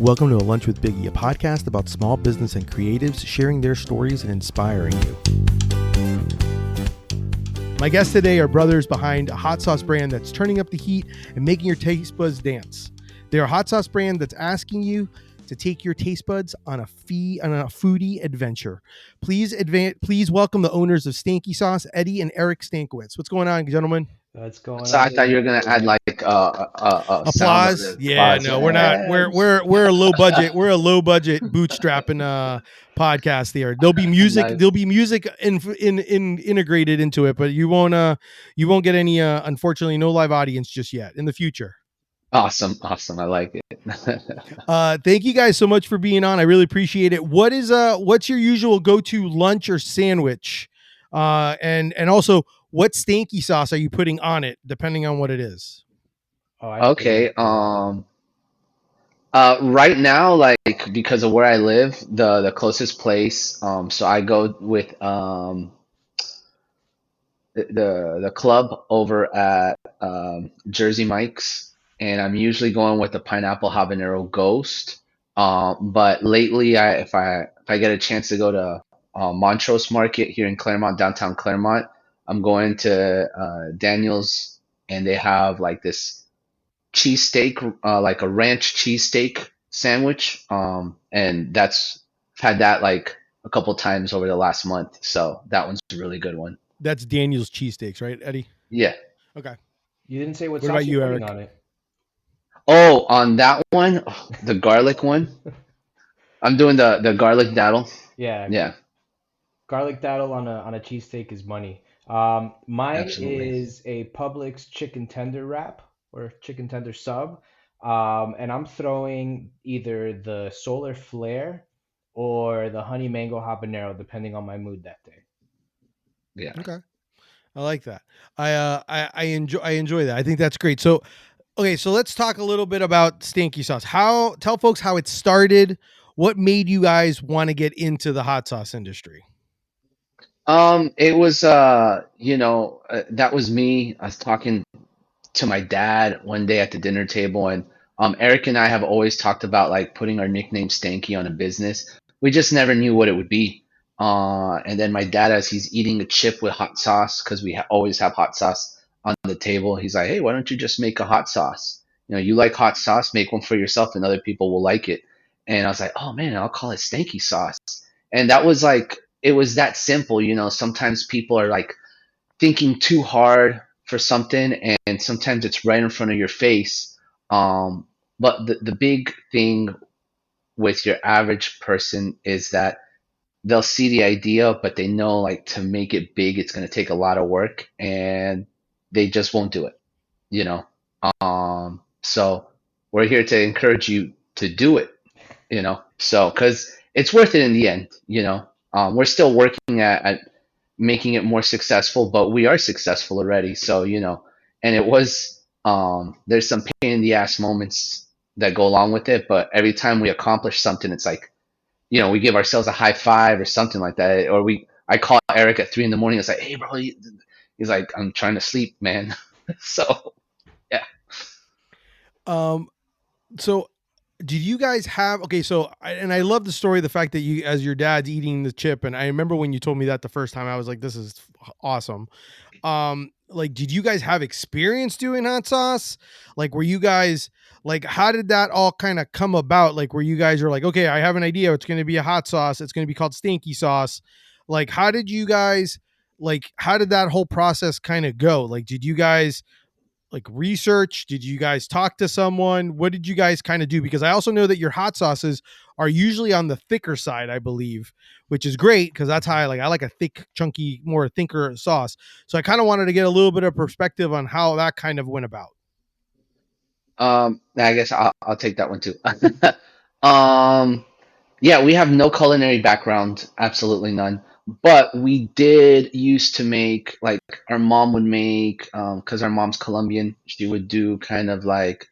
Welcome to A Lunch with Biggie, a podcast about small business and creatives sharing their stories and inspiring you. My guests today are brothers behind a hot sauce brand that's turning up the heat and making your taste buds dance. They're a hot sauce brand that's asking you to take your taste buds on a foodie adventure. Please welcome the owners of Stanky Sauce, Eddie and Eric Stankiewicz. What's going on, gentlemen? What's going So on? I thought you were gonna add like applause. Yeah, applause. no, we're not. We're a low budget. We're a low budget bootstrapping podcast here. There'll be music. Nice. There'll be music integrated into it, but you won't get any. Unfortunately, no live audience just yet. In the future. Awesome. I like it. Thank you guys so much for being on. I really appreciate it. What's your usual go-to lunch or sandwich? And also, what stanky sauce are you putting on it, depending on what it is? Okay. Right now, like because of where I live, the closest place. So I go with the club over at Jersey Mike's, and I'm usually going with the pineapple habanero ghost. But lately, if I get a chance to go to Montrose Market here in Claremont, downtown Claremont, I'm going to Daniel's, and they have like this cheesesteak, like a ranch cheesesteak sandwich. And I've had that like a couple times over the last month, so that one's a really good one. That's Daniel's cheesesteaks, right, Eddie? Yeah. Okay. You didn't say what What sauce about you, you're putting Eric? on it. Oh, on that one, the garlic one. I'm doing the garlic daddle. Yeah. Garlic daddle on a cheesesteak is money. Mine Absolutely. is a Publix chicken tender wrap or chicken tender sub. And I'm throwing either the solar flare or the honey mango habanero, depending on my mood that day. Yeah. Okay. I like that. I enjoy that. I think that's great. So, okay, so let's talk a little bit about Stanky Sauce. Tell folks how it started. What made you guys want to get into the hot sauce industry? It was that was me. I was talking to my dad one day at the dinner table, and Eric and I have always talked about like putting our nickname Stanky on a business. We just never knew what it would be. And then my dad, as he's eating a chip with hot sauce, because we always have hot sauce on the table, he's like, "Hey, why don't you just make a hot sauce? You like hot sauce, make one for yourself, and other people will like it." And I was like, "Oh man, I'll call it Stanky Sauce." And that was like, it was that simple. Sometimes people are like thinking too hard for something, and sometimes it's right in front of your face. But the big thing with your average person is that they'll see the idea, but they know like to make it big, it's going to take a lot of work, and they just won't do it, you know? So we're here to encourage you to do it, so, cause it's worth it in the end, we're still working at making it more successful, but we are successful already. So, and it was, there's some pain in the ass moments that go along with it, but every time we accomplish something, it's like, we give ourselves a high five or something like that. Or I call Eric at 3 a.m. It's like, "Hey bro," he's like, "I'm trying to sleep, man." So, yeah. So did you guys have, okay, so, I love the story, the fact that you, as your dad's eating the chip, and I remember when you told me that the first time, I was like, this is awesome. Like, did you guys have experience doing hot sauce? Like, were you guys, like, how did that all kind of come about? Like, where you guys are like, okay, I have an idea. It's going to be a hot sauce. It's going to be called Stanky Sauce. Like, how did that whole process kind of go? Like, did you guys like research? Did you guys talk to someone? What did you guys kind of do? Because I also know that your hot sauces are usually on the thicker side, I believe, which is great because that's how I like a thick, chunky, more thinker sauce. So I kind of wanted to get a little bit of perspective on how that kind of went about. I guess I'll take that one too. Yeah, we have no culinary background, absolutely none. But we did used to make, like, our mom would make, because our mom's Colombian, she would do kind of like It's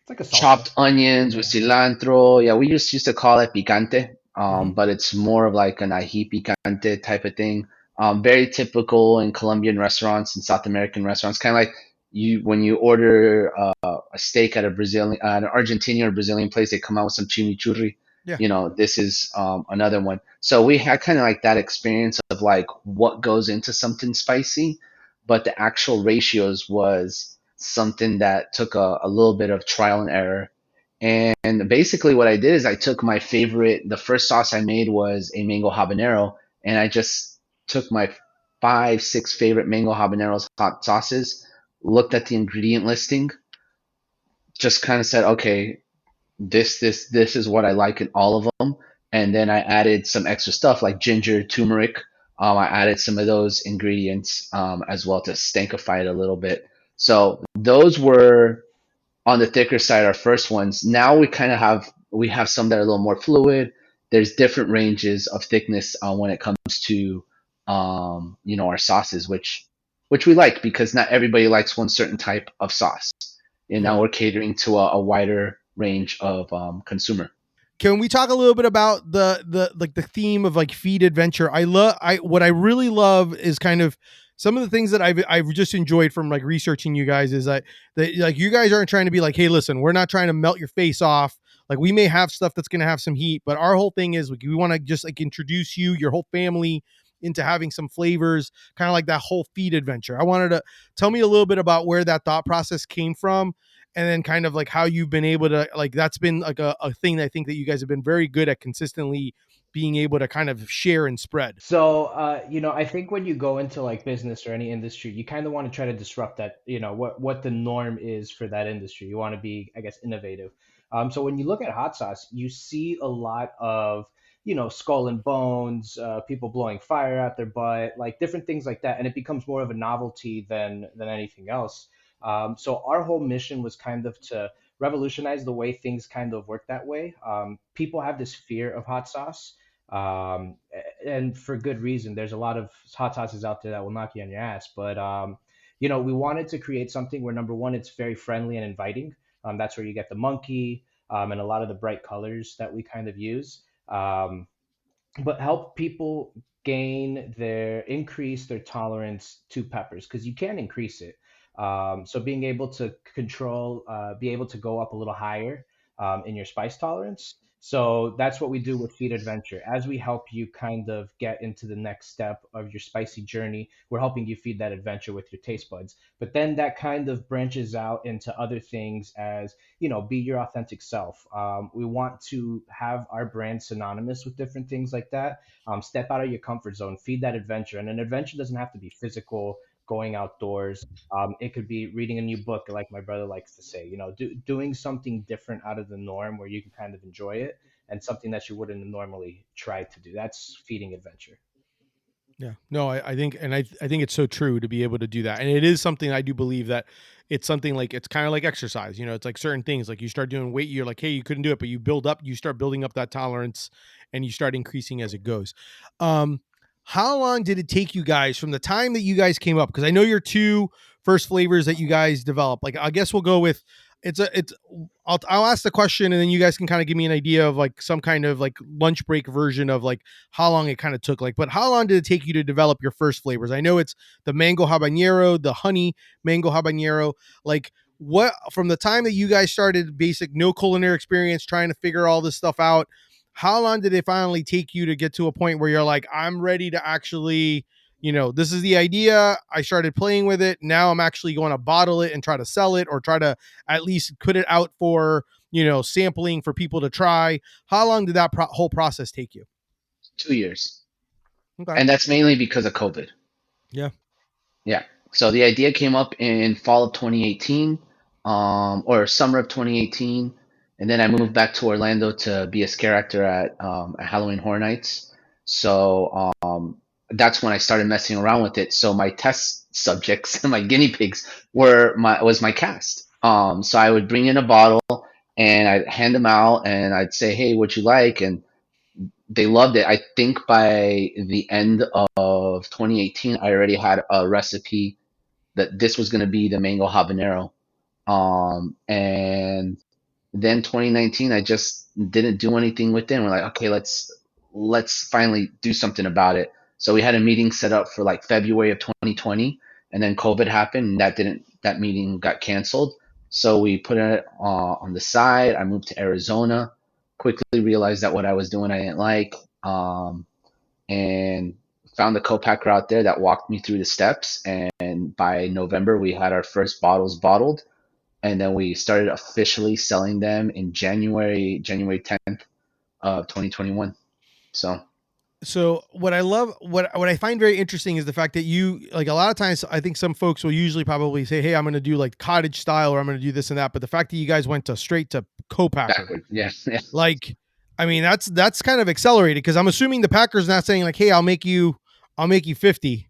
like a salsa. chopped onions with cilantro. Yeah, we used to call it picante, Mhm. but it's more of like an ají picante type of thing. Very typical in Colombian restaurants and South American restaurants. Kind of like when you order a steak at a Brazilian, an Argentinian or Brazilian place, they come out with some chimichurri. Yeah. This is another one. So we had kind of like that experience of like what goes into something spicy, but the actual ratios was something that took a little bit of trial and error. And basically, what I did is I took my favorite, the first sauce I made was a mango habanero, and I just took my five, six favorite mango habaneros hot sauces, looked at the ingredient listing, just kind of said, okay, this is what I like in all of them. And then I added some extra stuff like ginger, turmeric. I added some of those ingredients as well to stankify it a little bit. So those were on the thicker side our first ones. Now we have some that are a little more fluid. There's different ranges of thickness when it comes to our sauces, which we like because not everybody likes one certain type of sauce. And Yeah. now we're catering to a wider range of consumer. Can we talk a little bit about the theme of like feed adventure? I what I really love is kind of some of the things that I've just enjoyed from like researching you guys is that like you guys aren't trying to be like, hey, listen, we're not trying to melt your face off. Like we may have stuff that's gonna have some heat, but our whole thing is like, we want to just like introduce you, your whole family into having some flavors, kind of like that whole feed adventure. I wanted to tell me a little bit about where that thought process came from and then kind of like how you've been able to like that's been like a thing that I think that you guys have been very good at consistently being able to kind of share and spread. So, I think when you go into like business or any industry, you kind of want to try to disrupt that, what the norm is for that industry. You want to be, I guess, innovative. So when you look at hot sauce, you see a lot of, skull and bones, people blowing fire out their butt, like different things like that, and it becomes more of a novelty than anything else. So our whole mission was kind of to revolutionize the way things kind of work that way. People have this fear of hot sauce, and for good reason. There's a lot of hot sauces out there that will knock you on your ass, but we wanted to create something where number one, it's very friendly and inviting. That's where you get the monkey, and a lot of the bright colors that we kind of use. But help people increase their tolerance to peppers because you can increase it. So being able to be able to go up a little higher in your spice tolerance. So that's what we do with Feed Adventure. As we help you kind of get into the next step of your spicy journey, we're helping you feed that adventure with your taste buds. But then that kind of branches out into other things as, be your authentic self. We want to have our brand synonymous with different things like that. Step out of your comfort zone, feed that adventure. And an adventure doesn't have to be physical, going outdoors. It could be reading a new book, like my brother likes to say, doing something different out of the norm where you can kind of enjoy it and something that you wouldn't normally try to do. That's feeding adventure. Yeah, no, I think, and I think it's so true to be able to do that, and it is something I do believe that it's something like it's kind of like exercise. It's like certain things, like you start doing weight, you're like, hey, you couldn't do it, but you start building up that tolerance, and you start increasing as it goes. Um, how long did it take you guys from the time that you guys came up? Because I know your two first flavors that you guys developed. Like, I guess we'll go with it's. I'll ask the question, and then you guys can kind of give me an idea of like some kind of like lunch break version of like how long it kind of took. Like, but how long did it take you to develop your first flavors? I know it's the mango habanero, the honey mango habanero. Like, what from the time that you guys started basic no culinary experience trying to figure all this stuff out, how long did it finally take you to get to a point where you're like, I'm ready to actually, this is the idea. I started playing with it. Now I'm actually going to bottle it and try to sell it or try to at least put it out for, sampling for people to try. How long did that whole process take you? 2 years, Okay. and that's mainly because of COVID. Yeah. Yeah. So the idea came up in fall of 2018, or summer of 2018, and then I moved back to Orlando to be a scare actor at Halloween Horror Nights. So that's when I started messing around with it. So my test subjects, my guinea pigs, was my cast. So I would bring in a bottle and I'd hand them out and I'd say, "Hey, what you like?" And they loved it. I think by the end of 2018, I already had a recipe that this was going to be the mango habanero. And then 2019, I just didn't do anything with it. And we're like, okay, let's finally do something about it. So we had a meeting set up for like February of 2020, and then COVID happened, and that meeting got canceled. So we put it on the side. I moved to Arizona. Quickly realized that what I was doing I didn't like, and found the co-packer out there that walked me through the steps. And by November, we had our first bottles bottled, and then we started officially selling them in January 10th of 2021. So So what I love, what I find very interesting is the fact that you, like, a lot of times I think some folks will usually probably say, hey, I'm going to do like cottage style, or I'm going to do this and that, but the fact that you guys went to straight to co-packer, backward, yeah, yeah, like, I mean, that's kind of accelerated, because I'm assuming the packer's not saying like, hey, I'll make you 50 no,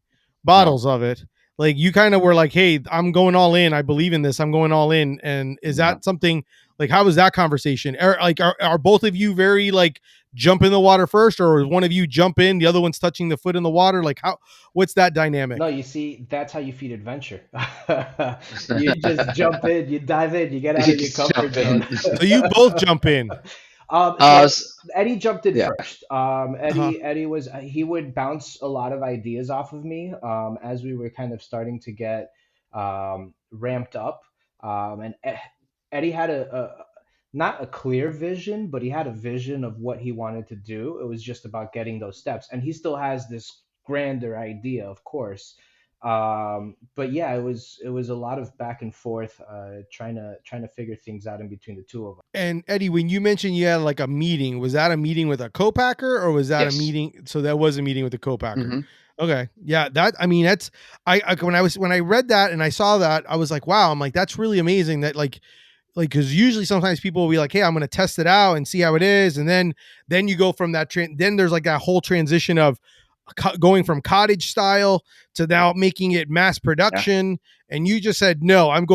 bottles of it. Like, you kind of were like, hey, I'm going all in, I believe in this, I'm going all in. And is no. that something, like, how was that conversation? Are both of you very like jump in the water first, or one of you jump in, the other one's touching the foot in the water? Like, how, what's that No, dynamic? you see, that's how you feed adventure. You just jump in, you dive in, you get out You of your just comfort jump zone. in. So you both jump in. So S- Eddie jumped in yeah, first. Uh-huh. Eddie was he would bounce a lot of ideas off of me as we were kind of starting to get ramped up. Eddie had a not a clear vision, but he had a vision of what he wanted to do. It was just about getting those steps, and he still has this grander idea, of course. But yeah, it was a lot of back and forth, trying to figure things out in between the two of us. And Eddie, when you mentioned you had like a meeting, was that a meeting with a co-packer, or was that a yes. meeting? So that was a meeting with a co-packer. Hmm. Okay. Yeah. That, I mean, that's, when I read that and I saw that, I was like, wow, I'm like, that's really amazing that cause usually sometimes people will be like, hey, I'm going to test it out and see how it is. And then you go from that, then there's like that whole transition of going from cottage style to now making it mass Yeah. production. And you just said, no, I'm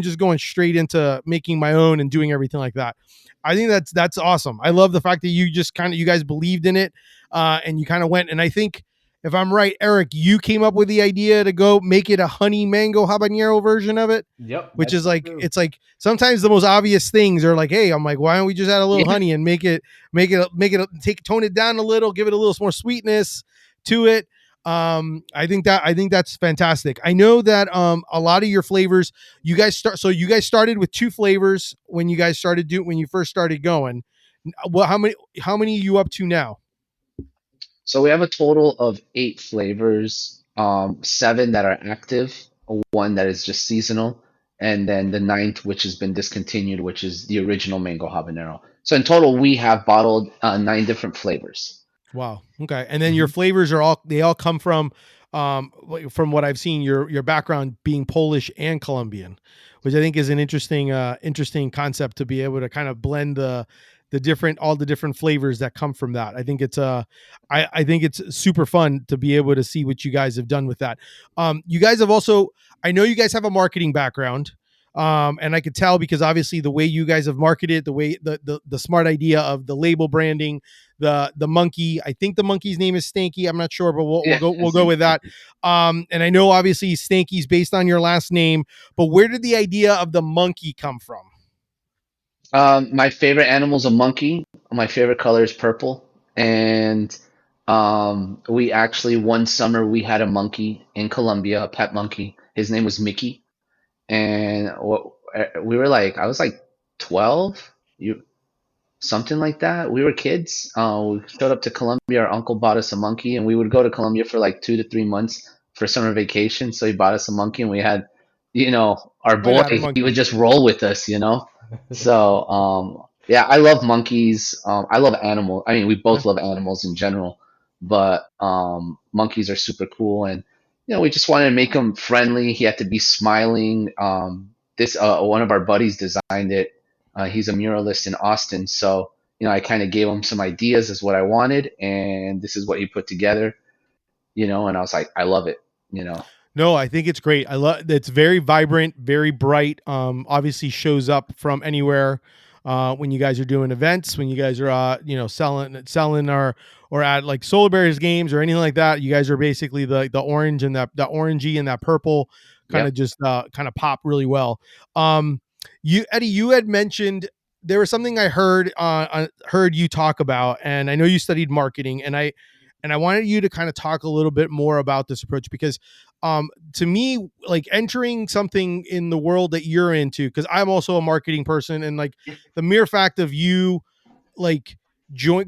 just going straight into making my own and doing everything like that. I think that's awesome. I love the fact that you just kind of, you guys believed in it, and you kind of went. And I think, if I'm right, Eric, you came up with the idea to go make it a honey mango habanero version of it, Yep, which that's is like, true. it's like sometimes the most obvious things are like, hey, I'm like, why don't we just add a little Yeah. honey and tone it down a little, give it a little more sweetness to it. I think that's fantastic. I know that a lot of your flavors, you guys started with two flavors when you first started going. Well, how many are you up to now? So we have a total of 8 flavors, seven that are active, one that is just seasonal, and then the ninth, which has been discontinued, which is the original mango habanero. So in total, we have bottled 9 different flavors. Wow. Okay. And then your Hmm. flavors they all come from what I've seen, your background being Polish and Colombian, which I think is an interesting concept, to be able to kind of blend all the different flavors that come from that. I think I think it's super fun to be able to see what you guys have done with that. You guys have also, I know you guys have a marketing background. And I could tell, because obviously the way you guys have marketed, the way the smart idea of the label branding, the monkey. I think the monkey's name is Stanky. I'm not sure, but Yeah. we'll go with that. And I know obviously Stanky's based on your last name, but where did the idea of the monkey come from? My favorite animal is a monkey. My favorite color is purple. And we actually, one summer, we had a monkey in Colombia, a pet monkey. His name was Mickey. And we were like, I was like 12, something like that. We were kids. We showed up to Colombia. Our uncle bought us a monkey, and we would go to Colombia for like 2 to 3 months for summer vacation. So he bought us a monkey, and we had, our Might boy. have a He would monkey. just roll with us. So yeah, I love monkeys. I love animals. I mean, we Yeah. both love animals in general, but monkeys are super cool, and we just wanted to make him friendly. He had to be smiling. This one of our buddies designed it. He's a muralist in Austin, so I kind of gave him some ideas as what I wanted, and this is what he put together. And I was like, I love it. You know, No, I think it's great. I love it's very vibrant, very bright. Obviously shows up from anywhere. When you guys are doing events, when you guys are selling or at like Solar Bears games or anything like that, you guys are basically the orange and the orangey and that purple kind yep, of just kind of pop really well. You Eddie, you had mentioned there was something I heard you talk about, and I know you studied marketing, and I wanted you to kind of talk a little bit more about this approach, because To me, like entering something in the world that you're into, because I'm also a marketing person, and like the mere fact of you like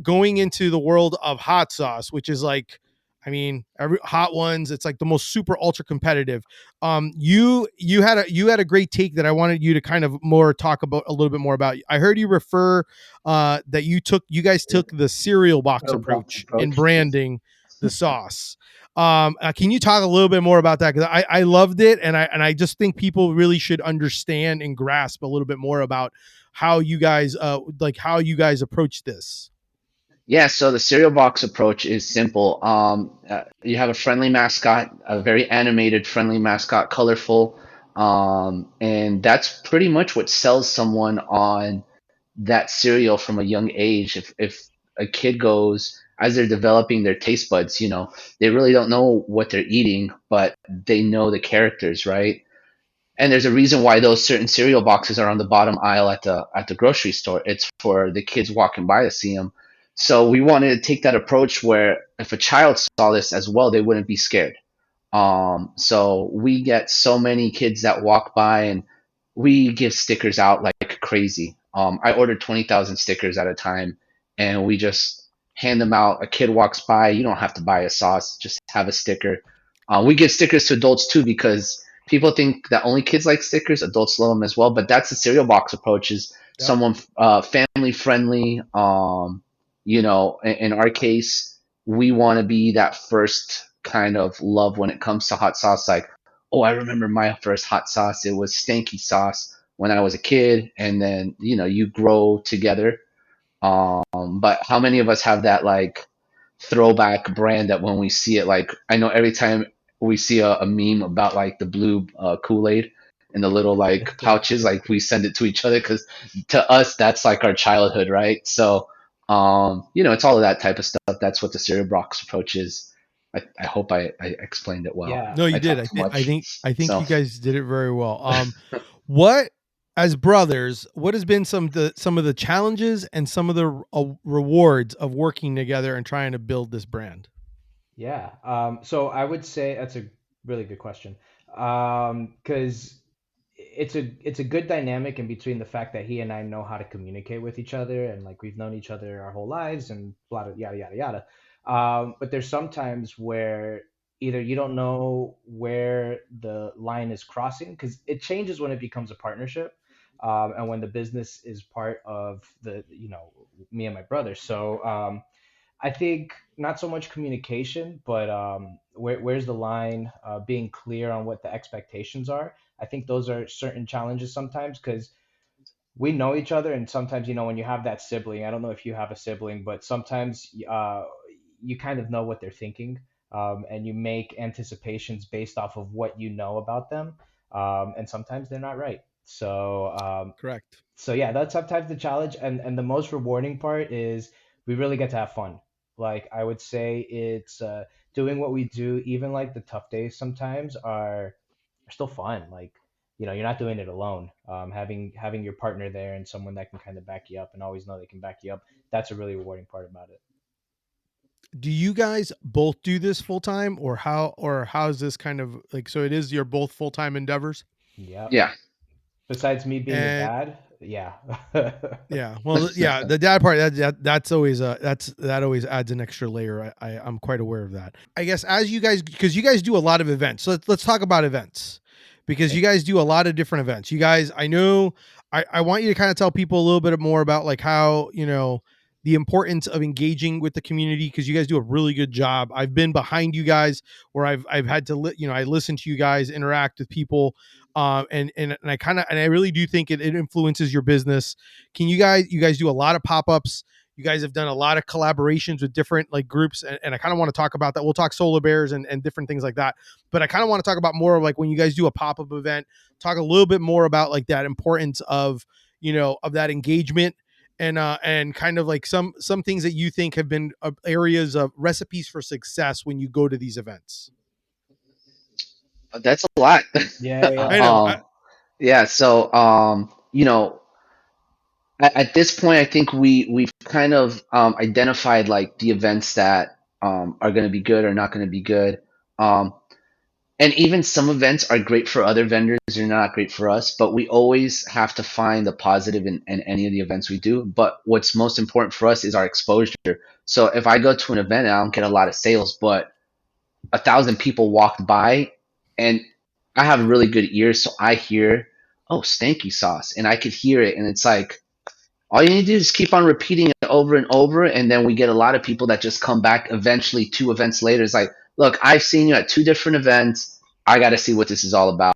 going into the world of hot sauce, which is like, I mean, every hot ones, it's like the most super ultra competitive. You had a great take that I wanted you to kind of more talk about a little bit more about. I heard you refer that you guys took the cereal box Little box approach in approach. branding the sauce. Can you talk a little bit more about that? Because I loved it, and I just think people really should understand and grasp a little bit more about how you guys how you guys approach this. Yeah, so the cereal box approach is simple. You have a friendly mascot, a very animated, friendly mascot, colorful, and that's pretty much what sells someone on that cereal from a young age. If a kid goes as they're developing their taste buds, they really don't know what they're eating, but they know the characters, right? And there's a reason why those certain cereal boxes are on the bottom aisle at the grocery store. It's for the kids walking by to see them. So we wanted to take that approach where if a child saw this as well, they wouldn't be scared. So we get so many kids that walk by, and we give stickers out like crazy. I ordered 20,000 stickers at a time, and we just hand them out. A kid walks by, you don't have to buy a sauce, just have a sticker. We give stickers to adults too because people think that only kids like stickers, adults love them as well. But that's the cereal box approach, is Yep. someone family friendly. In our case, we want to be that first kind of love when it comes to hot sauce. Like, oh, I remember my first hot sauce. It was Stanky Sauce when I was a kid, and then you grow together. But how many of us have that like throwback brand that when we see it, like I know every time we see a meme about like the blue Kool-Aid and the little like pouches, like we send it to each other because to us that's like our childhood, right? So it's all of that type of stuff. That's what the cereal box approach is. I hope I explained it well. Yeah. No, you I did. talked too much. I think So you guys did it very well. What as brothers, what has been some of the challenges and some of the rewards of working together and trying to build this brand? Yeah. So I would say that's a really good question. Because it's a good dynamic in between the fact that he and I know how to communicate with each other, and like we've known each other our whole lives and blah blah yada yada yada. But there's sometimes where either you don't know where the line is crossing because it changes when it becomes a partnership, and when the business is part of the me and my brother. So I think not so much communication, but where's the line? Being clear on what the expectations are. I think those are certain challenges sometimes because we know each other, and sometimes when you have that sibling. I don't know if you have a sibling, but sometimes you kind of know what they're thinking, and you make anticipations based off of what you know about them, and sometimes they're not right. Correct. So yeah, that's sometimes the challenge, and the most rewarding part is we really get to have fun. Like I would say, it's doing what we do. Even like the tough days sometimes are still fun. Like you're not doing it alone. Having your partner there and someone that can kind of back you up and always know they can back you up. That's a really rewarding part about it. Do you guys both do this full time, or how is this kind of like, so it is your both full time endeavors? Yep. yeah. Besides me being the And dad, yeah. yeah, well, yeah, the dad part that's always that always adds an extra layer. I'm quite aware of that. I guess as you guys, because you guys do a lot of events, so let's talk about events, because you Okay. guys do a lot of different events. You guys, I know, I want you to kind of tell people a little bit more about like how the importance of engaging with the community, because you guys do a really good job. I've been behind you guys where I've had to I listen to you guys interact with people, and I kind of, and I really do think it influences your business. Can you guys do a lot of pop-ups, you guys have done a lot of collaborations with different like groups, and I kind of want to talk about that. We'll talk solar bears and different things like that, but I kind of want to talk about more of like when you guys do a pop-up event, talk a little bit more about like that importance of of that engagement, and kind of like some things that you think have been areas of recipes for success when you go to these events. That's a lot. Yeah, yeah. I know. Yeah, so at this point, I think we've kind of identified like the events that are going to be good or not going to be good. Um, And even some events are great for other vendors, they're not great for us, but we always have to find the positive in any of the events we do. But what's most important for us is our exposure. So if I go to an event and I don't get a lot of sales, but 1,000 people walked by, and I have really good ears, so I hear, oh, Stanky Sauce, and I could hear it, and it's like, all you need to do is keep on repeating it over and over, and then we get a lot of people that just come back eventually 2 events later. It's like, look, I've seen you at 2 different events. I got to see what this is all about.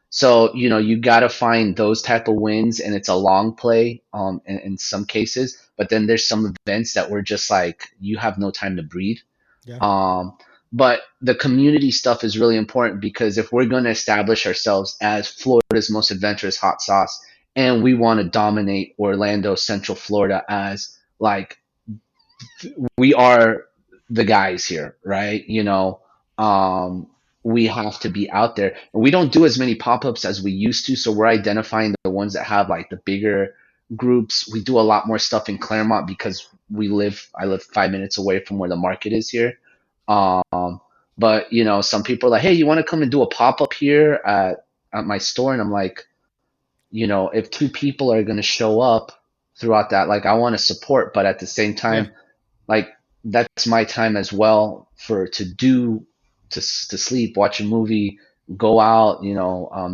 So you got to find those type of wins, and it's a long play in some cases. But then there's some events that we're just like, you have no time to breathe. Yeah. Um, but the community stuff is really important because if we're going to establish ourselves as Florida's most adventurous hot sauce, and we want to dominate Orlando, Central Florida as like we are the guys here, right? We have to be out there. And we don't do as many pop-ups as we used to, so we're identifying the ones that have like the bigger groups. We do a lot more stuff in Claremont because I live 5 minutes away from where the market is here. But some people are like, hey, you want to come and do a pop-up here at my store? And I'm like, if 2 people are going to show up throughout that, like I want to support, but at the same Yeah. time, like that's my time as well to sleep, watch a movie, go out,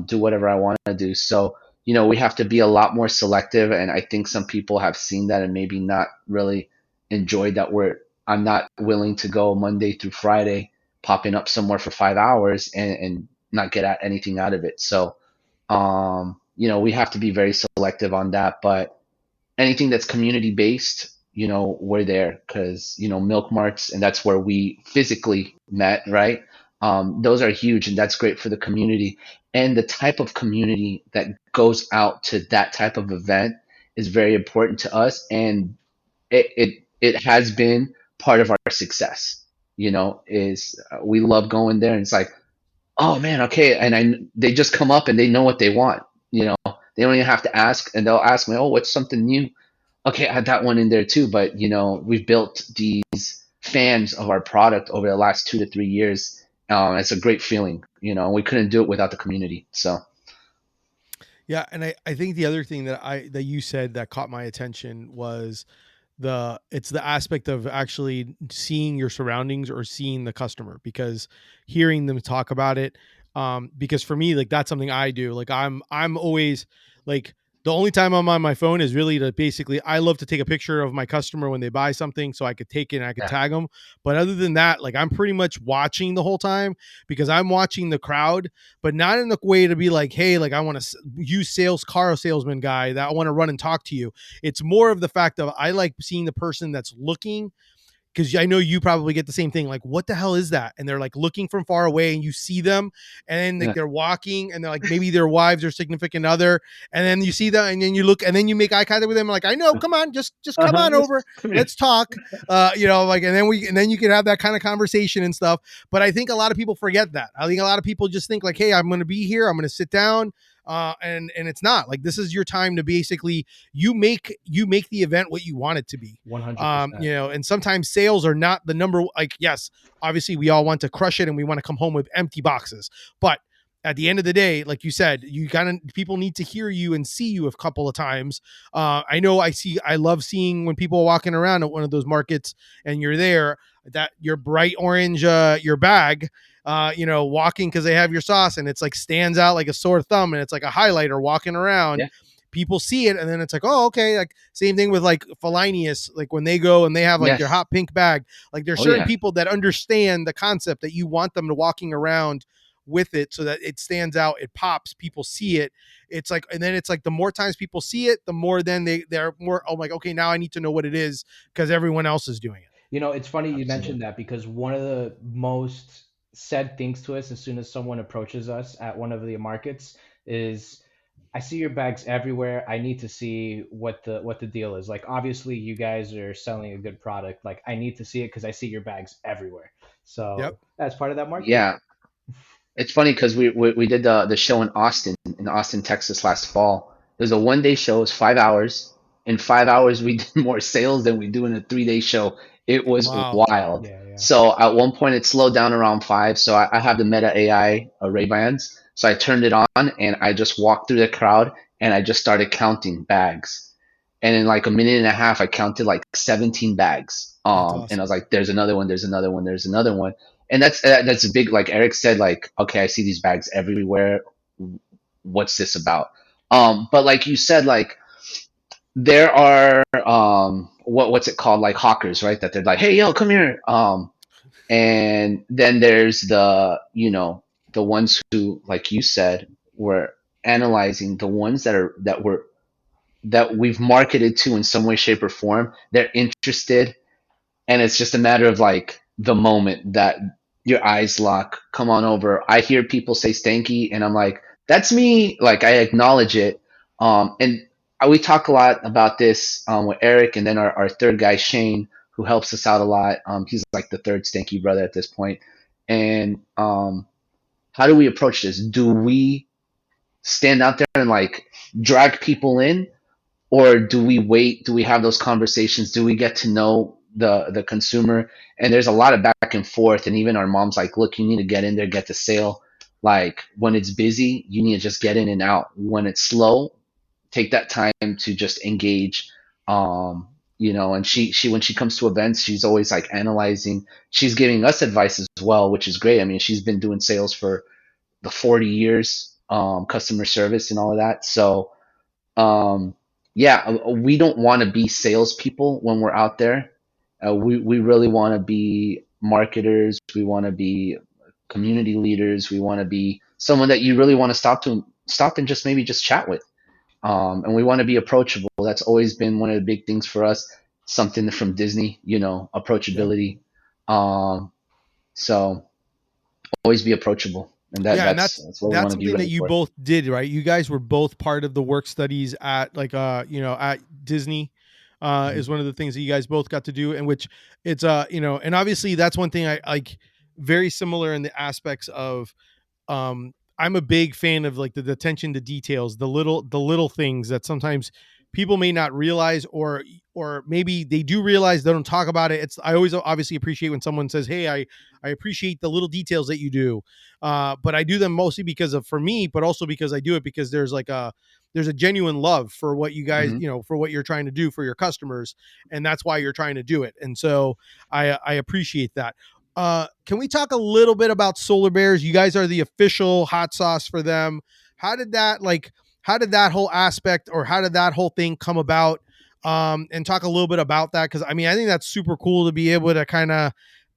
do whatever I want to do. So, we have to be a lot more selective. And I think some people have seen that and maybe not really enjoyed that I'm not willing to go Monday through Friday, popping up somewhere for 5 hours and not get at anything out of it. So, we have to be very selective on that, but anything that's community based, we're there because, Milk Marts, and that's where we physically met, right? Those are huge and that's great for the community. And the type of community that goes out to that type of event is very important to us. And it has been part of our success, is we love going there and it's like, oh man, okay. And they just come up and they know what they want, they don't even have to ask, and they'll ask me, oh, what's something new? Okay, I had that one in there too. But we've built these fans of our product over the last 2 to 3 years. It's a great feeling, and we couldn't do it without the community. So Yeah, and I think the other thing that you said that caught my attention was it's the aspect of actually seeing your surroundings or seeing the customer, because hearing them talk about it, because for me, like, that's something I do. Like, I'm always like, the only time I'm on my phone is really to basically, I love to take a picture of my customer when they buy something so I could take it and I could yeah, tag them. But other than that, like, I'm pretty much watching the whole time because I'm watching the crowd, but not in the way to be like, hey, like, I want to use car salesman guy that I want to run and talk to you. It's more of the fact of, I like seeing the person that's looking, because I know you probably get the same thing. Like, what the hell is that? And they're like looking from far away, and you see them, and then like yeah. they're walking, and they're like, maybe their wives or significant other, and then you see them, and then you look, and then you make eye contact with them, like, I know, come on, just come on over, Come here. let's talk, like, and then you can have that kind of conversation and stuff. But I think a lot of people forget that. I think a lot of people just think like, hey, I'm going to be here, I'm going to sit down. And it's not like, this is your time to basically, you make the event what you want it to be. 100%. And sometimes sales are not the number. Like, yes, obviously we all want to crush it and we want to come home with empty boxes, but at the end of the day, like you said, people need to hear you and see you a couple of times. I know I love seeing when people are walking around at one of those markets and you're there, that your bright orange, your bag, walking, because they have your sauce and it's like stands out like a sore thumb, and it's like a highlighter walking around. Yeah. People see it, and then it's like, oh, okay. Like, same thing with like Felinius, like when they go and they have like their Yes. hot pink bag. Like, there's Oh certain yeah. people that understand the concept that you want them to walking around with it so that it stands out, it pops, people see it. It's like, and then it's like, the more times people see it, the more then they're more, oh, like, okay, now I need to know what it is because everyone else is doing it. It's funny you mentioned Absolutely. that because one of the most said things to us as soon as someone approaches us at one of the markets is, I see your bags everywhere. I need to see what the deal is. Like, obviously you guys are selling a good product. Like, I need to see it because I see your bags everywhere. Yep. So that's part of that marketing. Yeah. It's funny because we did the show in Austin, Texas last fall. It was a 1 day show. It was 5 hours, in 5 hours we did more sales than we do in a 3 day show. It was Wow. wild. Yeah, yeah. So at one point it slowed down around 5. So I have the Meta AI Ray-Bans. So I turned it on and I just walked through the crowd and I just started counting bags. And in like a minute and a half, I counted like 17 bags. That's And I was awesome. like, "There's another one. There's another one. There's another one." And that's a big, like Eric said, like, okay, I see these bags everywhere. What's this about? But like you said, like there are what's it called, like hawkers, right? That they're like, "Hey, yo, come here." And then there's the ones who, like you said, were analyzing the ones that we've marketed to in some way, shape, or form. They're interested, and it's just a matter of like the moment that your eyes lock. Come on over. I hear people say Stanky, and I'm like, that's me. Like I acknowledge it. And we talk a lot about this with Eric, and then our third guy Shane, who helps us out a lot. He's like the third Stanky brother at this point. And how do we approach this? Do we stand out there and like drag people in, or do we wait? Do we have those conversations? Do we get to know the consumer? And there's a lot of back and forth, and even our mom's like, look, you need to get in there, get the sale. Like when it's busy, you need to just get in and out. When it's slow, take that time to just engage. And she when she comes to events, she's always like analyzing. She's giving us advice as well, which is great. I mean, she's been doing sales for the 40 years, customer service and all of that. So yeah, we don't want to be salespeople when we're out there. We really want to be marketers. We want to be community leaders. We want to be someone that you really want to stop and just maybe just chat with. And we want to be approachable. That's always been one of the big things for us. Something from Disney, Yep. approachability. Um, so always be approachable, and that Yeah, and that's that's that's what we that's want to be something that ready you for. both did, right? You guys were both part of the work studies at like at Disney. Mhm. Is one of the things that you guys both got to do, and which it's and obviously that's one thing I like, very similar in the aspects of I'm a big fan of like the attention to details, the little things that sometimes people may not realize, or maybe they do realize, they don't talk about it. It's I always obviously appreciate when someone says, hey, I appreciate the little details that you do. But I do them mostly because of, for me, but also because I do it because there's a genuine love for what you guys, Mhm. for what you're trying to do for your customers, and that's why you're trying to do it. And so I appreciate that. Can we talk a little bit about Solar Bears? You guys are the official hot sauce for them. How did that like? How did that whole aspect, or how did that whole thing come about? And talk a little bit about that, because I mean I think that's super cool to be able to kind of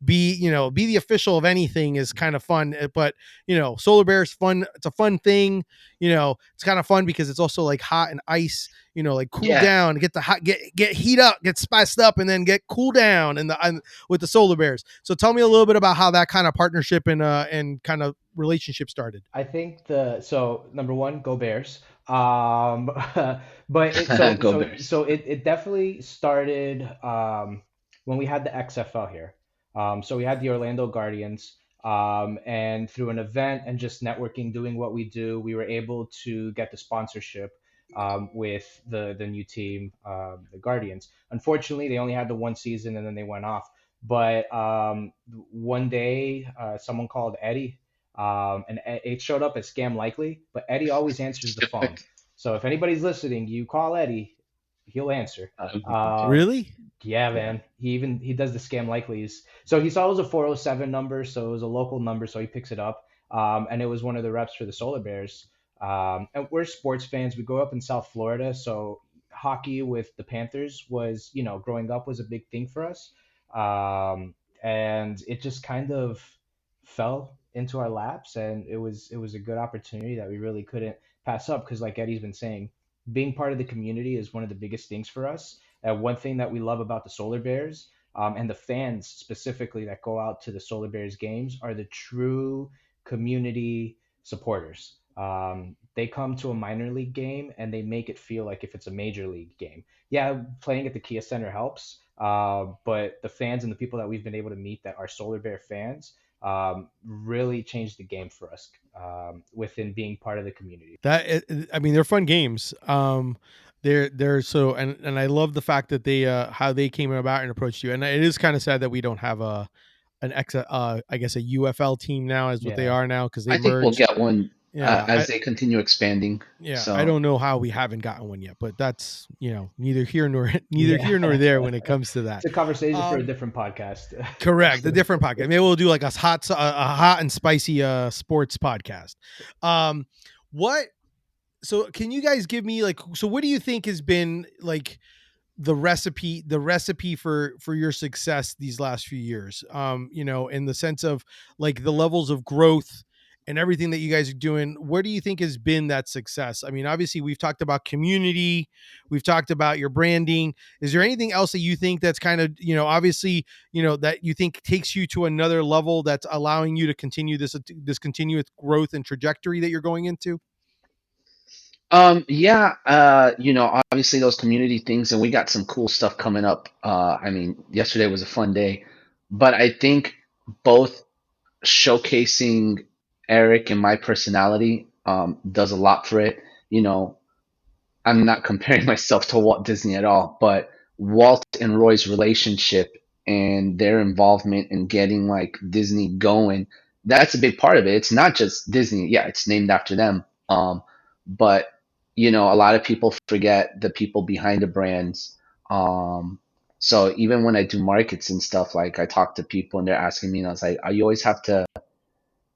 be the official of anything is kind of fun. But Solar Bears fun. It's a fun thing. It's kind of fun because it's also like hot and ice. Like cool Yeah. down, get the hot, get heat up, get spiced up, and then get cool down, and with the Solar Bears. So tell me a little bit about how that kind of partnership and kind of relationship started. I think so number one, go Bears. But it so Go so Bears. so it definitely started when we had the XFL here. So we had the Orlando Guardians, and through an event and just networking, doing what we do, we were able to get the sponsorship with the new team, the Guardians. Unfortunately, they only had the one season and then they went off. But one day, someone called Eddie, and it showed up as scam likely, but Eddie always answers the phone. So if anybody's listening, you call Eddie, he'll answer. Um, Really? yeah, man. He does the scam likelies. So he saw it was a 407 number, so it was a local number, so he picks it up. And it was one of the reps for the Solar Bears. And we're sports fans. We grew up in South Florida, so hockey with the Panthers was, growing up was a big thing for us. And it just kind of fell into our laps, and it was a good opportunity that we really couldn't pass up because, like Eddie's been saying, being part of the community is one of the biggest things for us. One thing that we love about the Solar Bears, and the fans specifically that go out to the Solar Bears games, are the true community supporters. They come to a minor league game and they make it feel like if it's a major league game. Yeah, playing at the Kia Center helps, but the fans and the people that we've been able to meet that are Solar Bear fans really changed the game for us, within being part of the community. I mean, they're fun games. they're so, and I love the fact that they how they came about and approached you. And it is kind of sad that we don't have a an ex I guess a UFL team now is what they Yeah. are now because they I think we'll merged. get one Yeah, as they continue expanding. yeah, I So don't know how we haven't gotten one yet, but that's, neither here nor neither Yeah. here nor there when it comes to that. It's a conversation for a Um, different podcast. Correct, a different podcast. Maybe we'll do like a hot and spicy sports podcast. Um, what? So, can you guys give me like? So, what do you think has been like the recipe for your success these last few years, in the sense of like the levels of growth and everything that you guys are doing? Where do you think has been that success? I mean, obviously we've talked about community, we've talked about your branding. Is there anything else that you think that's kind of, obviously, that you think takes you to another level that's allowing you to continue this continuous growth and trajectory that you're going into? yeah, obviously those community things, and we got some cool stuff coming up. I mean, yesterday was a fun day, but I think both showcasing Eric and my personality does a lot for it. You know, I'm not comparing myself to Walt Disney at all, but Walt and Roy's relationship and their involvement in getting like Disney going, that's a big part of it. It's not just Disney. Yeah, it's named after them. But a lot of people forget the people behind the brands. So even when I do markets and stuff, like I talk to people and they're asking me, and I was like, you always have to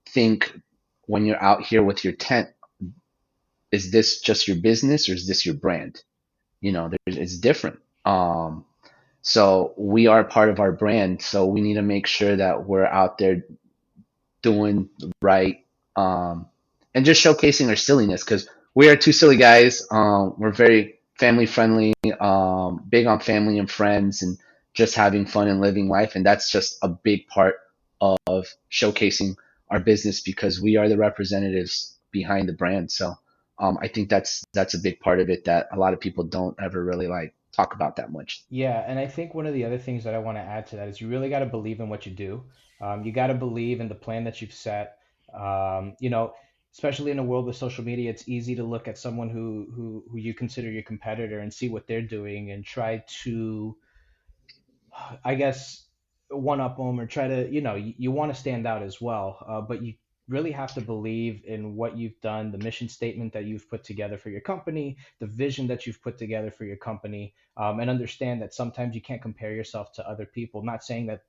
think when you're out here with your tent, is this just your business or is this your brand? It's different. So we are part of our brand, so we need to make sure that we're out there doing right, and just showcasing our silliness because we are two silly guys. We're very family friendly, big on family and friends, and just having fun and living life, and that's just a big part of showcasing our business because we are the representatives behind the brand. So I think that's a big part of it that a lot of people don't ever really like talk about that much. Yeah, and I think one of the other things that I want to add to that is you really got to believe in what you do. You got to believe in the plan that you've set. Especially in a world with social media, it's easy to look at someone who you consider your competitor and see what they're doing and try to, I guess, one up them or try to, you want to stand out as well. But you really have to believe in what you've done, the mission statement that you've put together for your company, the vision that you've put together for your company, and understand that sometimes you can't compare yourself to other people. Not saying that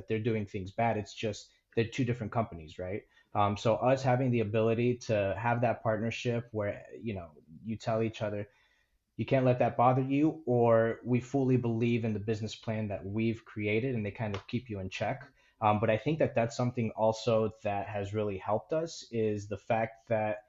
they're doing things bad. It's just they're two different companies, right? So us having the ability to have that partnership where you tell each other you can't let that bother you, or we fully believe in the business plan that we've created and they kind of keep you in check. But I think that that's something also that has really helped us is the fact that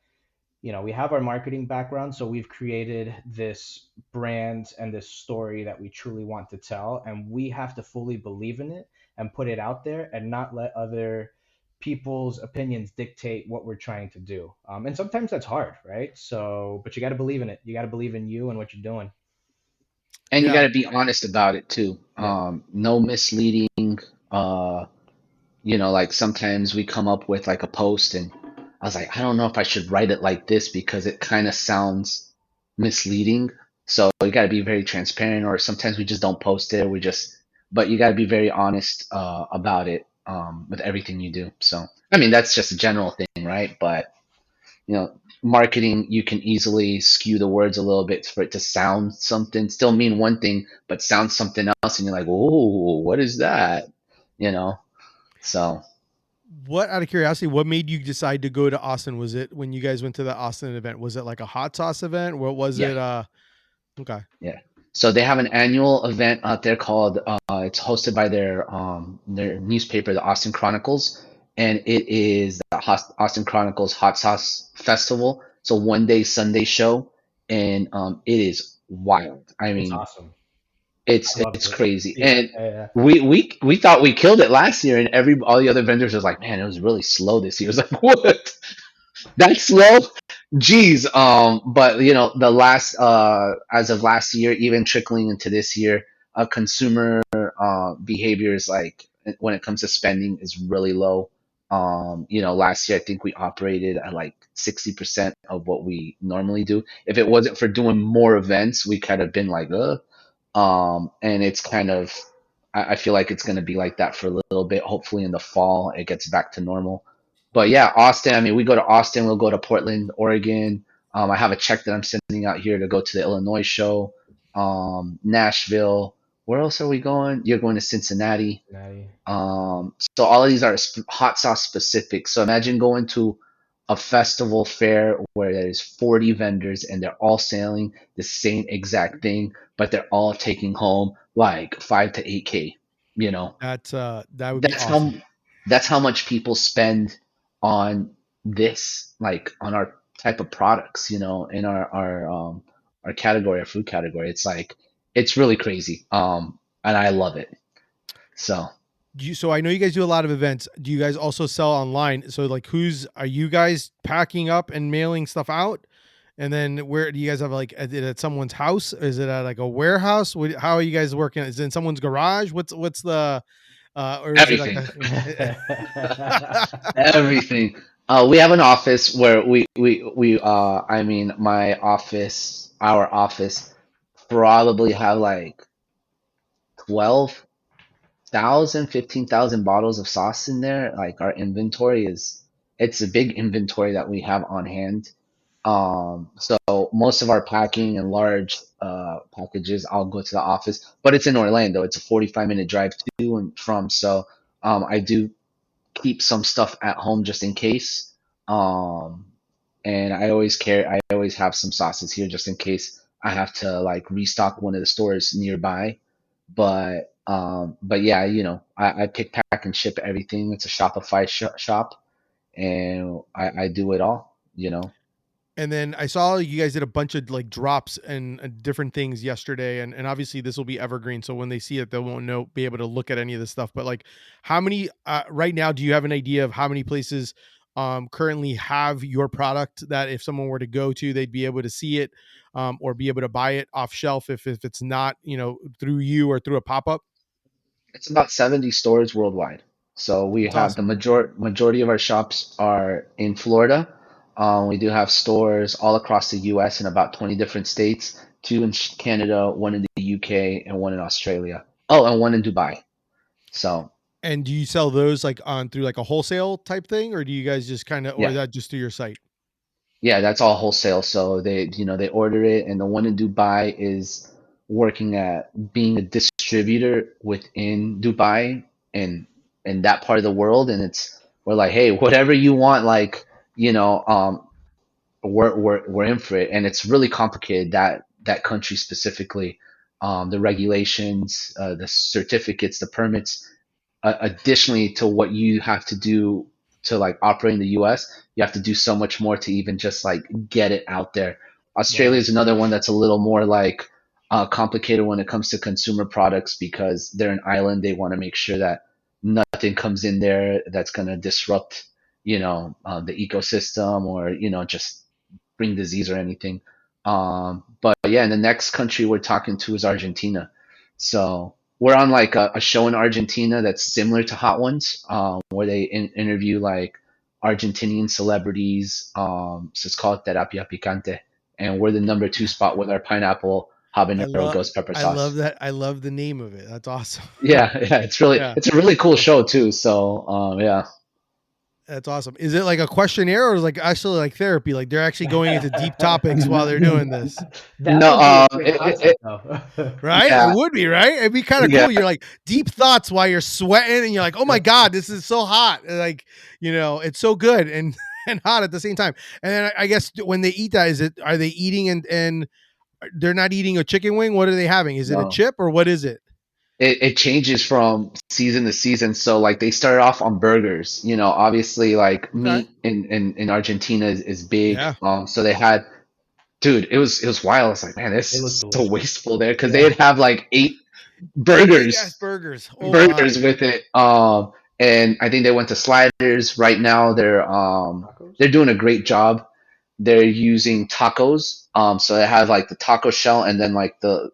we have our marketing background, so we've created this brand and this story that we truly want to tell, and we have to fully believe in it and put it out there and not let other people's opinions dictate what we're trying to do. And sometimes that's hard, right? So, but you got to believe in it. You got to believe in you and what you're doing. And you got Yeah. to be honest about it too. Yeah. No misleading. Uh, like sometimes we come up with like a post and I was like, I don't know if I should write it like this because it kind of sounds misleading. So you got to be very transparent, or sometimes we just don't post it. But you got to be very honest about it with everything you do. So, I mean, that's just a general thing, right? But marketing, you can easily skew the words a little bit for it to sound something, still mean one thing, but sound something else. And you're like, oh, what is that? You know? So, What, out of curiosity, what made you decide to go to Austin? Was it when you guys went to the Austin event? Was it like a hot sauce event? What was yeah. it? Okay. Yeah. So they have an annual event out there called it's hosted by their newspaper, the Austin Chronicles, and it is the Austin Chronicles Hot Sauce Festival. It's a 1 day Sunday show, and it is wild. I It's mean, awesome. I it's loved it. crazy. Yeah, And yeah, yeah. we thought we killed it last year, and all the other vendors was like, man, it was really slow this year. It was like, what? That slow? Geez, but the last as of last year, even trickling into this year, consumer behavior is like when it comes to spending is really low. Last year I think we operated at like 60% of what we normally do. If it wasn't for doing more events, we could have been like, and it's kind of, I feel like it's going to be like that for a little bit. Hopefully in the fall it gets back to normal. But yeah, Austin. I mean, we go to Austin, we'll go to Portland, Oregon. I have a check that I'm sending out here to go to the Illinois show, Nashville. Where else are we going? You're going to Cincinnati. Cincinnati. So all of these are hot sauce specific. So imagine going to a festival fair where there's 40 vendors and they're all selling the same exact thing, but they're all taking home like 5 to 8K. You know, That would be that's how awesome. that's how much people spend on this, like on our type of products. In our category, our food category. It's like it's really crazy. And I love it. So. So I know you guys do a lot of events. Do you guys also sell online? So like, are you guys packing up and mailing stuff out? And then where do you guys have, like, is it at someone's house? Is it at like a warehouse? How are you guys working? Is it in someone's garage? What's the or is it like Everything. a Everything. We have an office where I mean, our office probably have like 12,000, 15,000 bottles of sauce in there. Like our inventory it's a big inventory that we have on hand. So most of our packing and large packages, I'll go to the office, but it's in Orlando. It's a 45-minute drive to and from. So I do keep some stuff at home just in case. Um, and I always have some sauces here just in case I have to like restock one of the stores nearby. But yeah, I pick, pack, and ship everything. It's a Shopify shop, and I do it all. And then I saw you guys did a bunch of like drops and different things yesterday, and obviously this will be evergreen. So when they see it, they won't be able to look at any of this stuff. But like, how many right now? Do you have an idea of how many places currently have your product that if someone were to go to, they'd be able to see it or be able to buy it off shelf if it's not through you or through a pop up? It's about 70 stores worldwide. So we That's have the awesome. majority of our shops are in Florida. We do have stores all across the U.S. in about 20 different states, two in Canada, one in the UK, and one in Australia. Oh, and one in Dubai. So And do you sell those like on through like a wholesale type thing, or do you guys just kind of, or is yeah, that just through your site? yeah, that's all wholesale. So they order it, and the one in Dubai is working at being a distributor within Dubai and in that part of the world. And we're like, hey, whatever you want, like, you know, we're in for it. And it's really complicated, that country specifically, the regulations, the certificates, the permits. Additionally to what you have to do to like operate in the US, you have to do so much more to even just like get it out there. Australia Wow. is another one that's a little more like complicated when it comes to consumer products because they're an island. They want to make sure that nothing comes in there that's going to disrupt, the ecosystem or, just bring disease or anything. But yeah, and the next country we're talking to is Argentina. So we're on like a show in Argentina that's similar to Hot Ones, where they interview like Argentinian celebrities. So it's called Terapia Picante, and we're the number two spot with our pineapple I habanero love ghost pepper I love sauce. that. I love the name of it. That's awesome. Yeah, yeah, Yeah, it's a really cool show too. So yeah. that's awesome. Is it like a questionnaire or is like actually like therapy? Like they're actually going into deep topics while they're doing this, That No, would be a great concept, though. right? It yeah, would be right. It'd be kind of yeah. cool. You're like deep thoughts while you're sweating, and you're like, oh my god, this is so hot. And like it's so good and and hot at the same time. And then I guess when they eat that, are they eating and they're not eating a chicken wing? What are they having? Is it a No. chip or what is it? It changes from season to season. So like they started off on burgers. Obviously like Okay. meat in Argentina is big. Yeah. So they had, dude, it was wild. It's like, man, this They look is so delicious. wasteful there because Yeah. they'd have like eight Big ass burgers burgers. Oh burgers my. with it. And I think they went to sliders. Right now they're Tacos? doing a great job. They're using tacos. So they have like the taco shell and then like the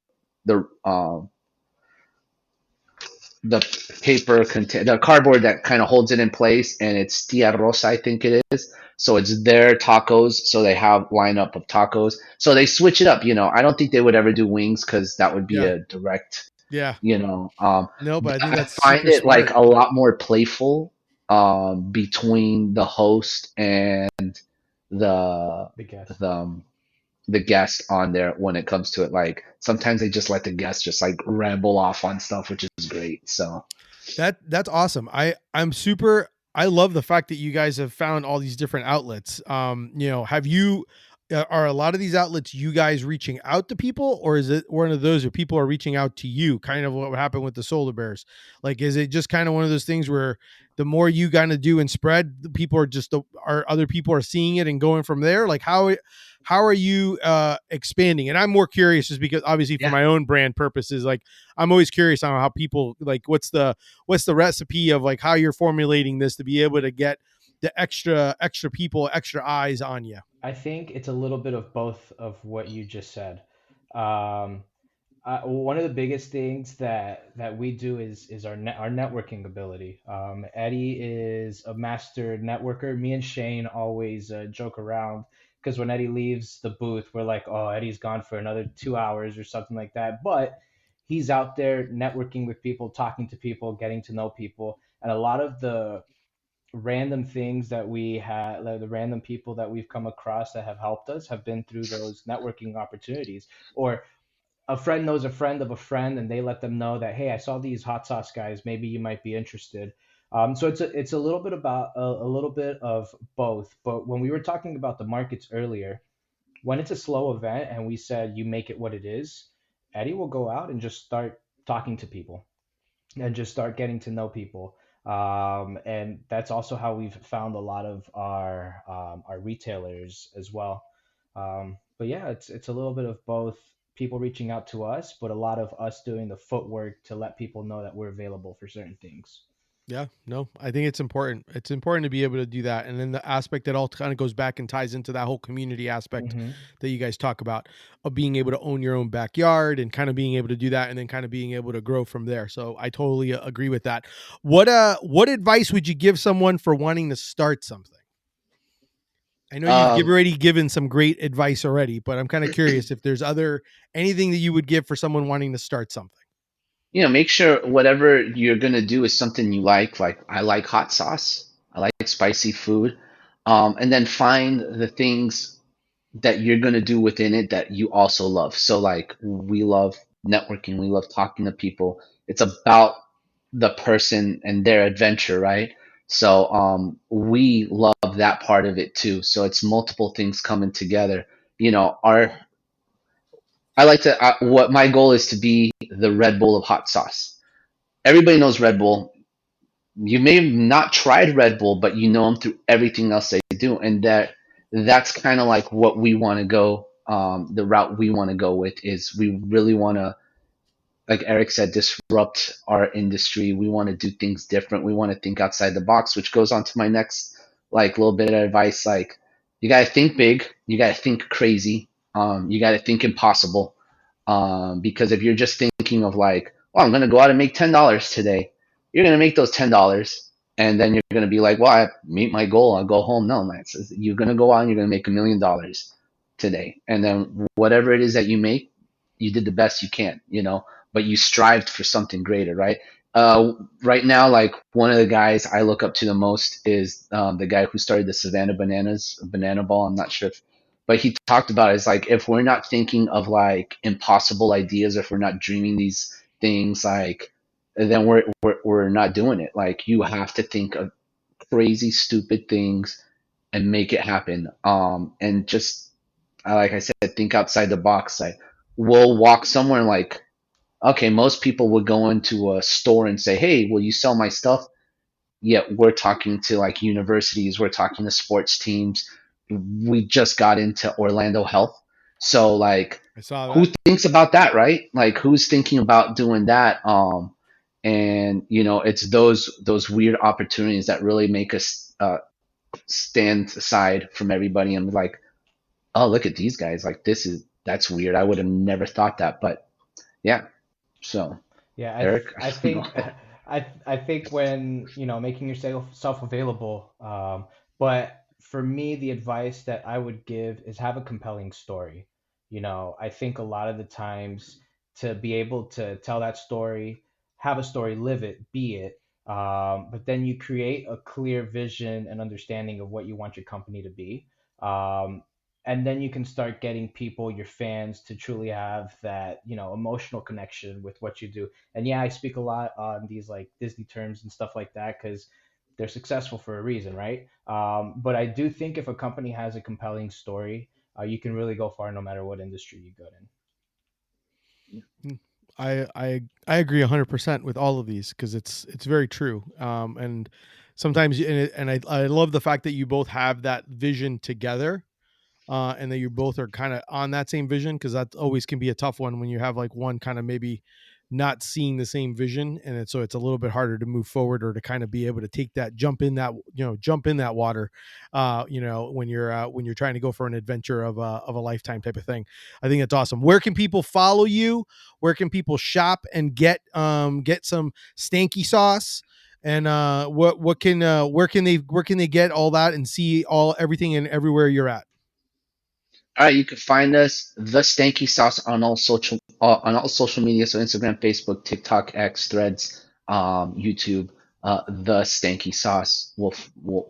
the the cardboard that kind of holds it in place, and it's Tia Rosa, I think it is. So it's their tacos. So they have lineup of tacos. So they switch it up. I don't think they would ever do wings because that would be Yeah. a direct. Yeah. You know, No, but I think I that's find super it like smart. a lot more playful between the host and the The guest. the um, the guest on there when it comes to it. Like sometimes they just let the guest just like ramble off on stuff, which is great. So That's awesome. I'm super. I love the fact that you guys have found all these different outlets. Have you are a lot of these outlets you guys reaching out to people, or is it one of those where people are reaching out to you? Kind of what happened with the solar bears. Like, is it just kind of one of those things where the more you kind of do and spread, the people are just are other people are seeing it and going from there? Like how are you expanding? And I'm more curious just because obviously for yeah. my own brand purposes, like I'm always curious on how people like what's the recipe of like how you're formulating this to be able to get the extra people, extra eyes on you. I think it's a little bit of both of what you just said. Um, one of the biggest things that we do is our networking ability. Eddie is a master networker. Me and Shane always joke around because when Eddie leaves the booth, we're like, "Oh, Eddie's gone for another 2 hours or something like that." But he's out there networking with people, talking to people, getting to know people, and a lot of the random things that we had, like the random people that we've come across that have helped us, have been through those networking opportunities. Or a friend knows a friend of a friend and they let them know that, hey, I saw these hot sauce guys, maybe you might be interested. So it's a little bit about a little bit of both. But when we were talking about the markets earlier, when it's a slow event and we said you make it what it is, Eddie will go out and just start talking to people and just start getting to know people. And that's also how we've found a lot of our retailers as well. But yeah, it's a little bit of both, people reaching out to us, but a lot of us doing the footwork to let people know that we're available for certain things. Yeah, no, I think it's important. It's important to be able to do that. And then the aspect that all kind of goes back and ties into that whole community aspect Hmm. that you guys talk about of being able to own your own backyard and kind of being able to do that and then kind of being able to grow from there. So I totally agree with that. What advice would you give someone for wanting to start something? I know Um, already given some great advice already, but I'm kind of curious if there's other anything that you would give for someone wanting to start something. make sure whatever you're gonna do is something you like. Like I like hot sauce. I like spicy food. And then find the things that you're going to do within it that you also love. So, like, we love networking, we love talking to people. It's about the person and their adventure, right? So, we love that part of it too. So, it's multiple things coming together. I like to, what my goal is to be the Red Bull of hot sauce. Everybody knows Red Bull. You may have not tried Red Bull, but you know them through everything else they do, and that's kind of like what we want to go. The route we want to go with is we really want to, like Eric said, disrupt our industry. We want to do things different. We want to think outside the box, which goes on to my next like little bit of advice. Like you got to think big, you got to think crazy, you got to think impossible. Because if you're just thinking of like, oh, I'm gonna go out and make $10 today, you're gonna make those $10, and then you're gonna be like, well, I meet my goal, I'll go home. No, man, you're gonna go out and you're gonna make $1 million today, and then whatever it is that you make, you did the best you can, but you strived for something greater, right? Right now, like one of the guys I look up to the most is the guy who started the Savannah Bananas Banana Ball. I'm not sure if, but he talked about it, it's like if we're not thinking of like impossible ideas, if we're not dreaming these things, like then we're not doing it. Like you have to think of crazy, stupid things and make it happen. And just like I said, think outside the box. Like we'll walk somewhere and like, okay, most people would go into a store and say, hey, will you sell my stuff? Yet we're talking to like universities, we're talking to sports teams. We just got into Orlando Health. So like I saw who that. thinks about that, right? Like who's thinking about doing that? And it's those weird opportunities that really make us stand aside from everybody and like, oh, look at these guys. Like that's weird. I would have never thought that. But yeah. So Yeah, Eric, I I don't think know. I think when making yourself available, but for me, the advice that I would give is have a compelling story. I think a lot of the times to be able to tell that story, have a story, live it, be it. But then you create a clear vision and understanding of what you want your company to be. Um, and then you can start getting people, your fans, to truly have that emotional connection with what you do. And yeah, I speak a lot on these like Disney terms and stuff like that because they're successful for a reason, right? But I do think if a company has a compelling story, you can really go far no matter what industry you go in. Mm. I agree 100% with all of these because it's very true. And sometimes and I love the fact that you both have that vision together, and that you both are kind of on that same vision, because that always can be a tough one when you have like one kind of maybe not seeing the same vision, and so it's a little bit harder to move forward or to kind of be able to take that jump in that water, when you're trying to go for an adventure of a lifetime type of thing. I think that's awesome. Where can people follow you? Where can people shop and get some stanky sauce? And what can where can they get all that and see all everything and everywhere you're at? All right, you can find us the Stanky Sauce on all social media, so Instagram, Facebook, TikTok, X, Threads, YouTube. The Stanky Sauce will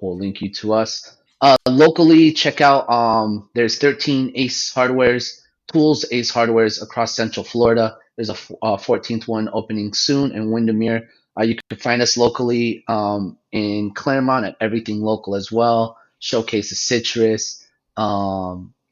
link you to us. Locally, check out there's 13 Ace Hardwares tools, Ace Hardwares across Central Florida. There's a 14th one opening soon in Windermere. You can find us locally in Claremont at Everything Local as well. Showcases Citrus.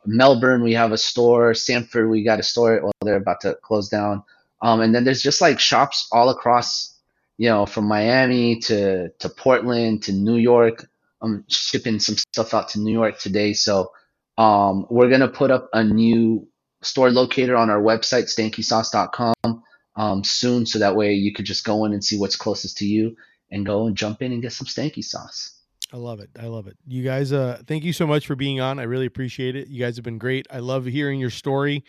Melbourne, we have a store. Sanford, we got a store. Well, they're about to close down. And then there's just like shops all across, from Miami to Portland to New York. I'm shipping some stuff out to New York today. So we're gonna put up a new store locator on our website, stankysauce.com, soon, so that way you could just go in and see what's closest to you and go and jump in and get some stanky sauce. I love it. I love it. You guys, thank you so much for being on. I really appreciate it. You guys have been great. I love hearing your story.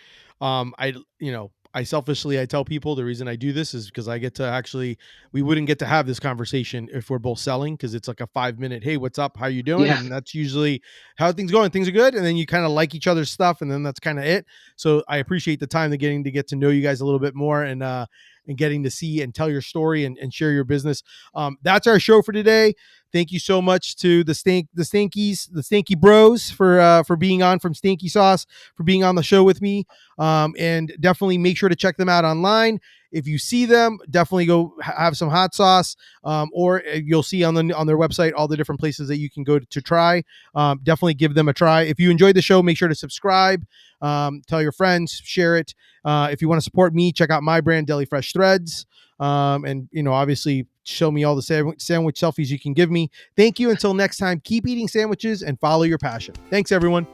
I selfishly, I tell people the reason I do this is because I get to actually, we wouldn't get to have this conversation if we're both selling, because it's like a 5 minute, hey, what's up? How you doing? Yeah, And that's usually how things going. Things are good. And then you kind of like each other's stuff. And then that's kind of it. So I appreciate the time to get to know you guys a little bit more, and getting to see and tell your story and share your business. That's our show for today. Thank you so much to the Stanky Bros for being on, from Stanky Sauce, for being on the show with me. And definitely make sure to check them out online. If you see them, definitely go have some hot sauce, or you'll see on their website all the different places that you can go to try. Definitely give them a try. If you enjoyed the show, make sure to subscribe. Tell your friends, share it. If you want to support me, check out my brand, Deli Fresh Threads. And obviously show me all the sandwich selfies you can give me. Thank you. Until next time, keep eating sandwiches and follow your passion. Thanks, everyone.